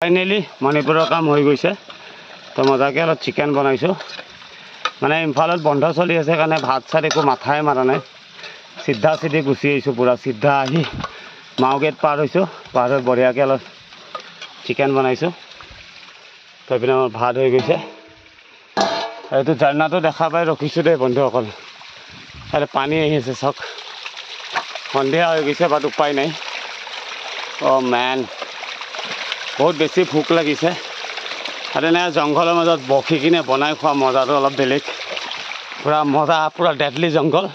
finally মণিপুৰৰ কাম হৈ গৈছে তো মজাকৈ অলপ চিকেন বনাইছোঁ মানে ইম্ফালত বন্ধ চলি আছে কাৰণে ভাত চাত একো মাথাই মাৰা নাই চিধা চিধি গুচি আহিছোঁ পূৰা চিধা আহি মাও গেট পাৰ হৈছোঁ পাৰ হৈ বঢ়িয়াকৈ অলপ চিকেন বনাইছোঁ তো এইপিনে আমাৰ ভাত হৈ গৈছে এইটো ঝৰ্ণাটো দেখা পাই ৰখিছোঁ দেই বন্ধুসকল আৰু পানী আহি আছে চাওক সন্ধিয়া হৈ গৈছে বাট উপায় নাই অ' মেন বহুত বেছি ভোক লাগিছে আৰু এনে জংঘলৰ মাজত বহি কিনে বনাই খোৱা মজাটো অলপ বেলেগ পুৰা মজা পুৰা ডেডলি জংঘল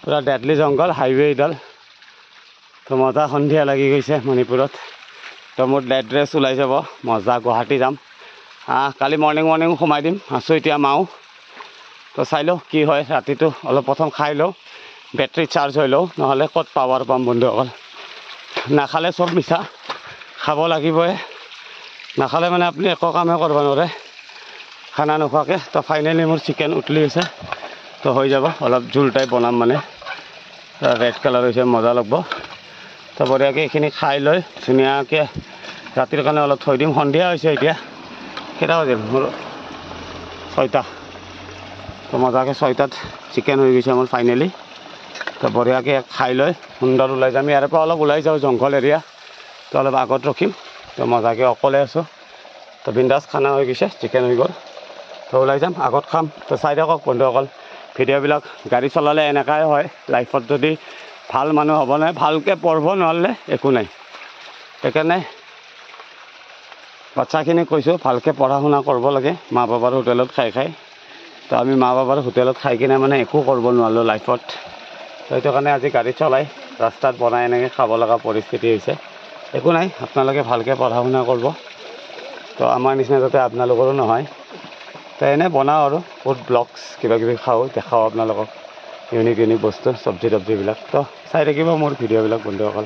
পুৰা ডেডলি জংঘল হাইৱে এইডাল তো মজা সন্ধিয়া লাগি গৈছে মণিপুৰত তো মোৰ এড্ৰেছ ওলাই যাব মজা গুৱাহাটী যাম কালি মৰ্ণিং সোমাই দিম আছোঁ এতিয়া মাও তো চাই লওঁ কি হয় ৰাতিটো অলপ প্ৰথম খাই লওঁ বেটাৰী চাৰ্জ হৈ লওঁ নহ'লে ক'ত পাৱাৰ পাম বন্ধুসকল নাখালে চব মিছা খাব লাগিবই নাখালে মানে আপুনি একো কামেই কৰিব নোৱাৰে খানা নোখোৱাকৈ তো ফাইনেলি মোৰ চিকেন উতলি আছে তো হৈ যাব অলপ জোল টাইপ বনাম মানে ৰেড কালাৰ হৈছে মজা লাগব তো বঢ়িয়াকৈ এইখিনি খাই লৈ ধুনীয়াকৈ ৰাতিৰ কাৰণে অলপ থৈ দিম সন্ধিয়া হৈছে এতিয়া কেইটা বাজিল মোৰ 6টা তো মজাকৈ 6টাত চিকেন হৈ গৈছে মোৰ ফাইনেলি তো বঢ়িয়াকৈ খাই লৈ সুন্দৰ ওলাই যাম ইয়াৰ পৰা অলপ ওলাই যাওঁ জংঘল এৰিয়া তো অলপ আগত ৰখিম তো মজাকৈ অকলে আছোঁ তো বিন্দাছ খানা হৈ গৈছে চিকেন হৈ গ'ল তো ওলাই যাম আগত খাম তো চাই থাকক বন্ধুসকল ভিডিঅ'বিলাক গাড়ী চলালে এনেকুৱাই হয় লাইফত যদি ভাল মানুহ হ'ব নাই ভালকৈ পঢ়িব নোৱাৰিলে একো নাই সেইকাৰণে বাচ্চাখিনি কৈছোঁ ভালকৈ পঢ়া শুনা কৰিব লাগে মা বাবাৰ হোটেলত খাই তো আমি মা বাবাৰ হোটেলত খাই কিনে মানে একো কৰিব নোৱাৰিলোঁ লাইফত তো সেইটো কাৰণে আজি গাড়ী চলাই ৰাস্তাত বনাই এনেকৈ খাব লগা পৰিস্থিতি হৈছে একো নাই আপোনালোকে ভালকৈ পঢ়া শুনা কৰিব তো আমাৰ নিচিনা যাতে আপোনালোকৰো নহয় তো এনেই বনাওঁ আৰু বহুত ব্লগছ কিবাকিবি খাওঁ দেখাওঁ আপোনালোকক ইউনিক বস্তু চব্জি তব্জিবিলাক তো চাই থাকিব মোৰ ভিডিঅ'বিলাক বন্ধুসকল